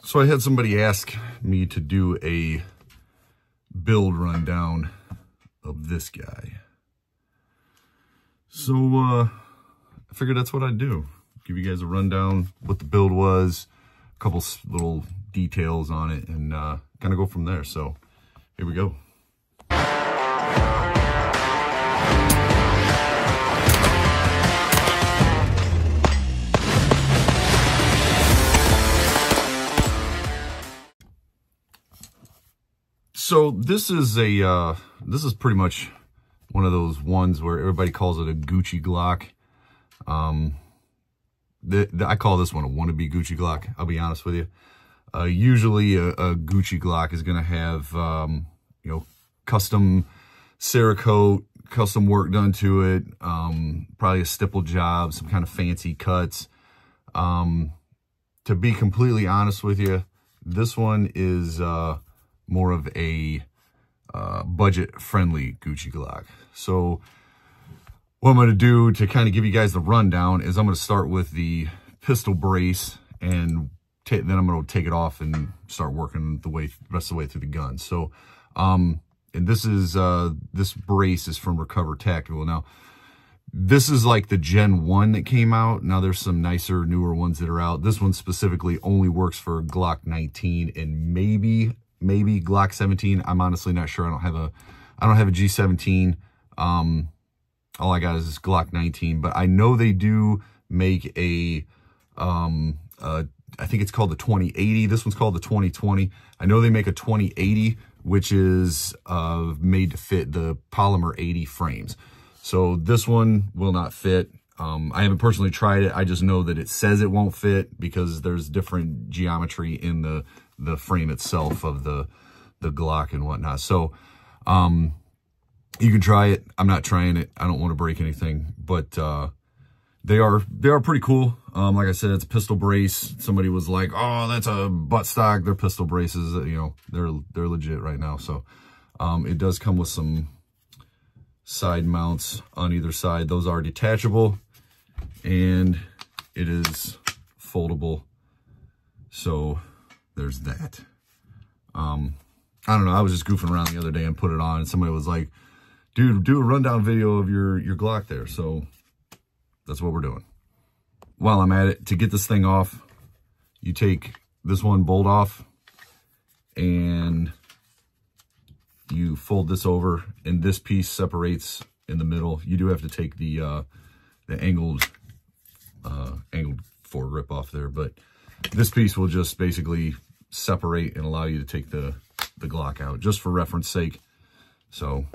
So I had somebody ask me to do a build rundown of this guy. So I figured that's what I'd do. Give you guys a rundown, what the build was, a couple little details on it, and kind of go from there. So here we go. So this is pretty much one of those ones where everybody calls it a Gucci Glock. I call this one a wannabe Gucci Glock, I'll be honest with you. Usually a Gucci Glock is going to have, you know, custom Cerakote, custom work done to it, probably a stipple job, some kind of fancy cuts. To be completely honest with you, this one is more of a budget-friendly Gucci Glock. So what I'm going to do to kind of give you guys the rundown is I'm going to start with the pistol brace, and then I'm going to take it off and start working the rest of the way through the gun. So, and this is this brace is from Recover Tactical. Now, this is like the Gen 1 that came out. Now there's some nicer, newer ones that are out. This one specifically only works for Glock 19 and maybe Glock 17. I'm honestly not sure. I don't have a G17. All I got is this Glock 19, but I know they do make a I think it's called the 2080. This one's called the 2020. I know they make a 2080, which is made to fit the polymer 80 frames. So this one will not fit. I haven't personally tried it. I just know that it says it won't fit because there's different geometry in the frame itself of the Glock and whatnot. So you can try it. I'm not trying it. I don't want to break anything, but they are pretty cool. Like I said, it's a pistol brace. Somebody was like, "Oh, that's a butt stock." They're pistol braces. You know, they're legit right now. So it does come with some side mounts on either side. Those are detachable, and it is foldable. So there's that. I don't know. I was just goofing around the other day and put it on, and somebody was like, "Dude, do a rundown video of your Glock there." So that's what we're doing. While I'm at it, to get this thing off, you take this one bolt off and you fold this over, and this piece separates in the middle. You do have to take the angled foregrip off there, but this piece will just basically separate and allow you to take the Glock out, just for reference sake. So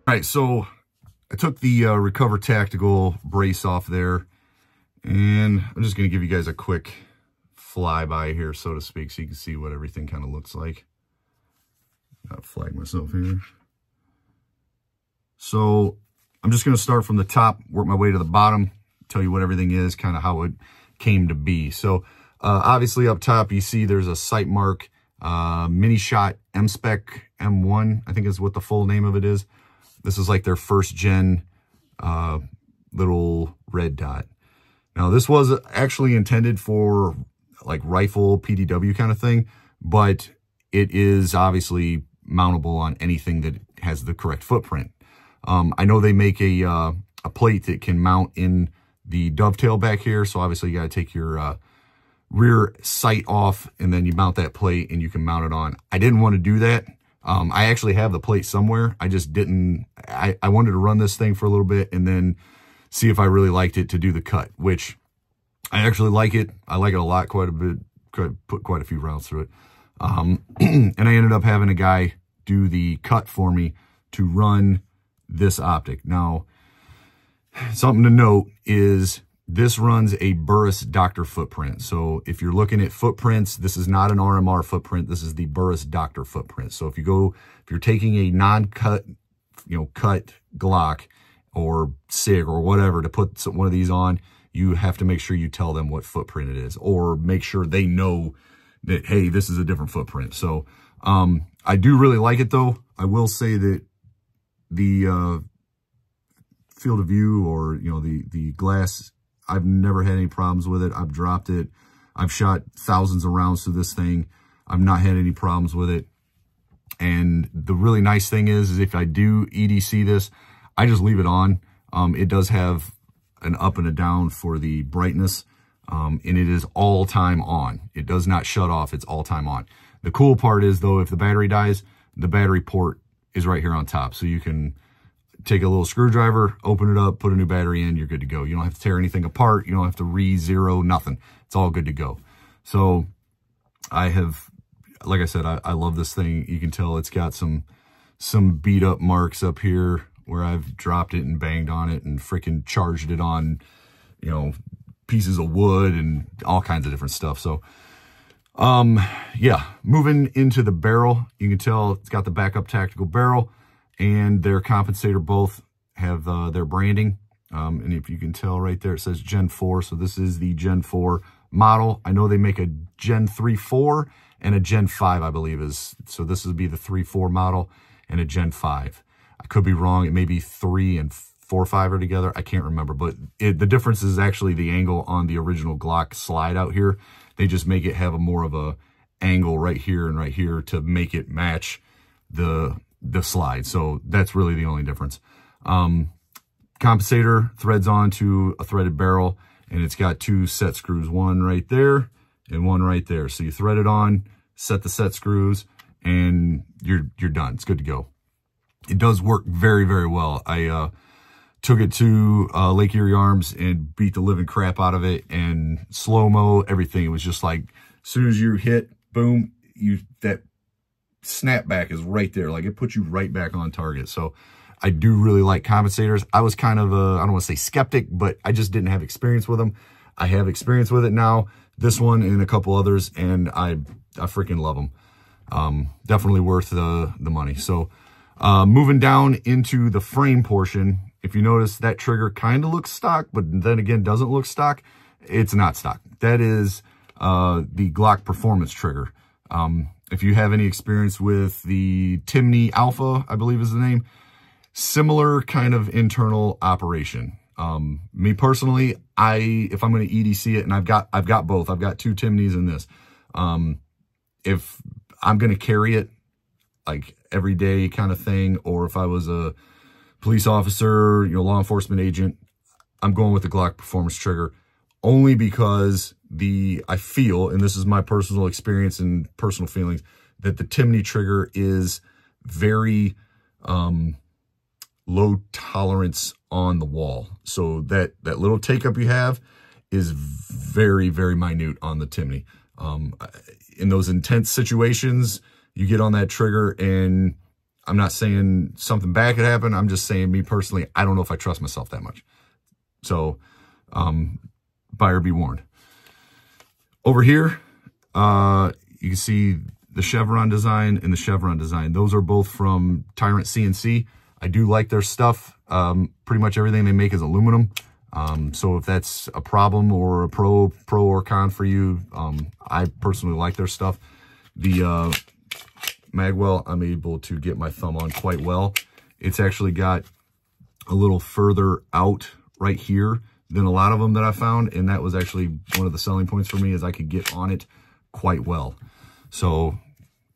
all right, so I took the Recover Tactical brace off there, and I'm just going to give you guys a quick flyby here, so to speak, so you can see what everything kind of looks like. I'll flag myself here. So I'm just going to start from the top, work my way to the bottom, tell you what everything is, kind of how it came to be. So obviously up top, you see there's a sight mark, mini shot M-Spec M1, I think is what the full name of it is. This is like their first gen little red dot. Now this was actually intended for like rifle PDW kind of thing, but it is obviously mountable on anything that has the correct footprint. I know they make a plate that can mount in the dovetail back here. So obviously you got to take your rear sight off, and then you mount that plate and you can mount it on. I didn't want to do that. I actually have the plate somewhere. I just didn't. I wanted to run this thing for a little bit and then see if I really liked it to do the cut, which I actually like it. I like it a lot, quite a bit. Put quite a few rounds through it. And I ended up having a guy do the cut for me to run this optic. Now, something to note is this runs a Burris Doctor footprint. So if you're looking at footprints, this is not an RMR footprint. This is the Burris Doctor footprint. So if you're taking a non-cut, cut Glock or SIG or whatever to put one of these on, you have to make sure you tell them what footprint it is, or make sure they know that, hey, this is a different footprint. So I do really like it, though. I will say that the field of view, or, you know, the glass, I've never had any problems with it. I've dropped it. I've shot thousands of rounds through this thing. I've not had any problems with it. And the really nice thing is if I do EDC this, I just leave it on. It does have an up and a down for the brightness, and it is all time on. It does not shut off. It's all time on. The cool part is, though, if the battery dies, the battery port is right here on top. So you can take a little screwdriver, open it up, put a new battery in, you're good to go. You don't have to tear anything apart. You don't have to re-zero, nothing. It's all good to go. So I have, like I said, I love this thing. You can tell it's got some beat up marks up here where I've dropped it and banged on it and freaking charged it on, you know, pieces of wood and all kinds of different stuff. So, yeah, moving into the barrel, you can tell it's got the backup tactical barrel, and their compensator both have their branding. And if you can tell right there, it says Gen 4. So this is the Gen 4 model. I know they make a Gen 3.4 and a Gen 5, I believe is. So this would be the 3.4 model and a Gen 5. I could be wrong. It may be 3 and 4.5 are together. I can't remember. But the difference is actually the angle on the original Glock slide out here. They just make it have a more of a angle right here and right here to make it match the slide. So that's really the only difference. Compensator threads onto a threaded barrel, and it's got 2 set screws, one right there and one right there. So you thread it on, set the set screws, and you're done. It's good to go. It does work very, very well. I took it to Lake Erie Arms and beat the living crap out of it, and slow-mo, everything. It was just like, as soon as you hit, boom, that snapback is right there. Like, it puts you right back on target. So I do really like compensators. I was kind of I don't want to say skeptic, but I just didn't have experience with them. I have experience with it now, this one and a couple others, and I freaking love them. Definitely worth the money. So moving down into the frame portion, if you notice, that trigger kind of looks stock, but then again doesn't look stock. It's not stock. That is the Glock Performance trigger. If you have any experience with the Timney Alpha, I believe is the name, similar kind of internal operation. Me personally, if I'm going to EDC it, and I've got both. I've got 2 Timneys in this. If I'm going to carry it like everyday kind of thing, or if I was a police officer, you know, law enforcement agent, I'm going with the Glock Performance trigger, only because I feel, and this is my personal experience and personal feelings, that the Timney trigger is very low tolerance on the wall. So that little take up you have is very, very minute on the Timney. In those intense situations, you get on that trigger, and I'm not saying something bad could happen. I'm just saying, me personally, I don't know if I trust myself that much. So, buyer be warned. Over here, you can see the chevron design and the chevron design. Those are both from Tyrant CNC. I do like their stuff. Pretty much everything they make is aluminum. So if that's a problem or a pro or con for you, I personally like their stuff. The Magwell, I'm able to get my thumb on quite well. It's actually got a little further out right here than a lot of them that I found, and that was actually one of the selling points for me, is I could get on it quite well. So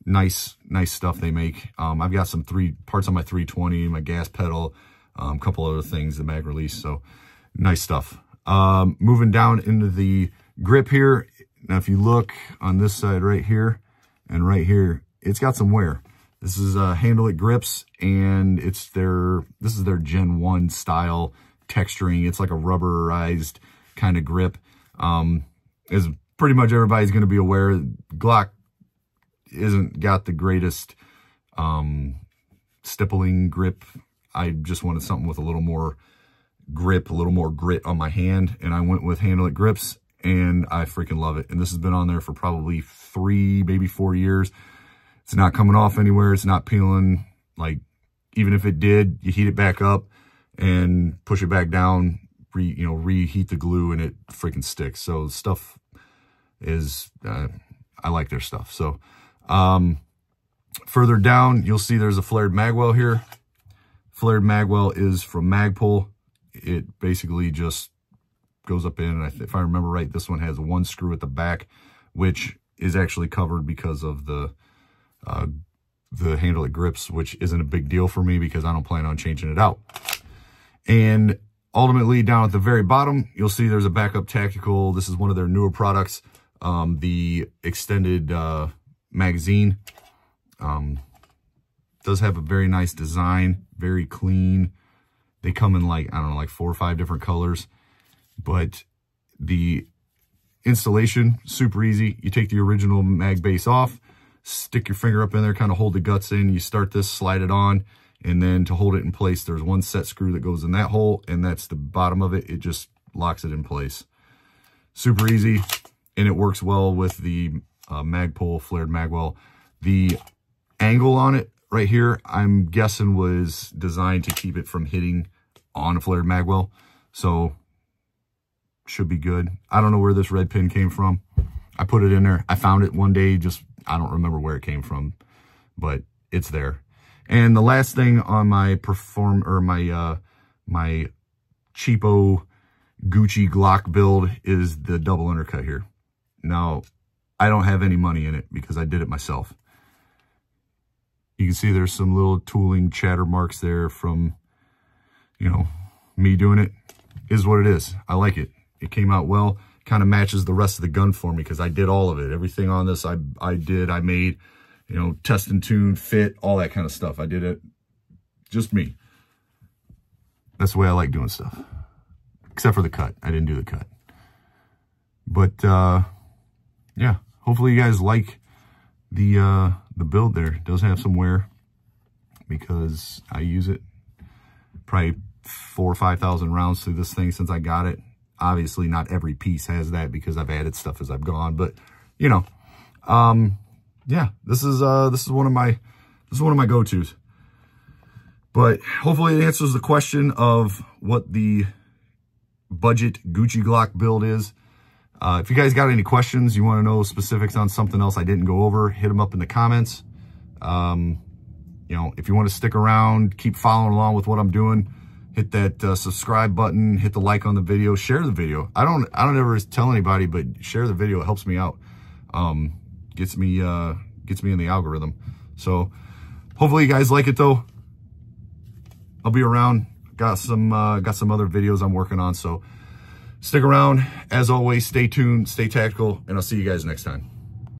nice stuff they make. I've got some parts on my 320, my gas pedal, a couple other things, the mag release. So nice stuff. Moving down into the grip here. Now, if you look on this side right here and right here, it's got some wear. This is Handle It grips, and this is their Gen 1 style texturing. It's like a rubberized kind of grip. As pretty much everybody's going to be aware, Glock isn't got the greatest stippling grip. I just wanted something with a little more grip, a little more grit on my hand, and I went with Handle It grips, and I freaking love it. And this has been on there for probably 3, maybe 4 years. It's not coming off anywhere. It's not peeling. Like, even if it did, you heat it back up and push it back down, reheat the glue and it freaking sticks. So stuff is, I like their stuff. So, further down, you'll see there's a flared Magwell here. Flared Magwell is from Magpul. It basically just goes up in, and if I remember right, this one has one screw at the back, which is actually covered because of the handle it grips, which isn't a big deal for me because I don't plan on changing it out. And ultimately, down at the very bottom, you'll see there's a backup tactical. This is one of their newer products, the extended magazine. Does have a very nice design, very clean. They come in like, I don't know, like 4 or 5 different colors, but the installation, super easy. You take the original mag base off, stick your finger up in there, kind of hold the guts in. You start this, slide it on, and then to hold it in place, there's one set screw that goes in that hole, and that's the bottom of it. It just locks it in place. Super easy, and it works well with the Magpul flared Magwell. The angle on it right here, I'm guessing was designed to keep it from hitting on a flared Magwell. So should be good. I don't know where this red pin came from. I put it in there. I found it one day, just I don't remember where it came from, but it's there. And the last thing on my my cheapo Gucci Glock build is the double undercut here. Now, I don't have any money in it because I did it myself. You can see there's some little tooling chatter marks there from, you know, me doing it. Is what it is. I like it. It came out well. Kind of matches the rest of the gun for me because I did all of it. Everything on this I made, you know, test and tune, fit, all that kind of stuff. I did it. Just me. That's the way I like doing stuff. Except for the cut. I didn't do the cut. But, yeah. Hopefully you guys like the build there. It does have some wear because I use it. Probably 4,000 or 5,000 rounds through this thing since I got it. Obviously, not every piece has that because I've added stuff as I've gone, but you know, yeah, this is one of my go-tos. But hopefully it answers the question of what the budget Gucci Glock build is. If you guys got any questions, you want to know specifics on something else I didn't go over, hit them up in the comments. You know, if you want to stick around, keep following along with what I'm doing, hit that subscribe button, hit the like on the video, share the video. I don't ever tell anybody, but share the video. It helps me out. Gets me in the algorithm. So hopefully you guys like it though. I'll be around. Got some other videos I'm working on. So stick around. As always, stay tuned, stay tactical, and I'll see you guys next time.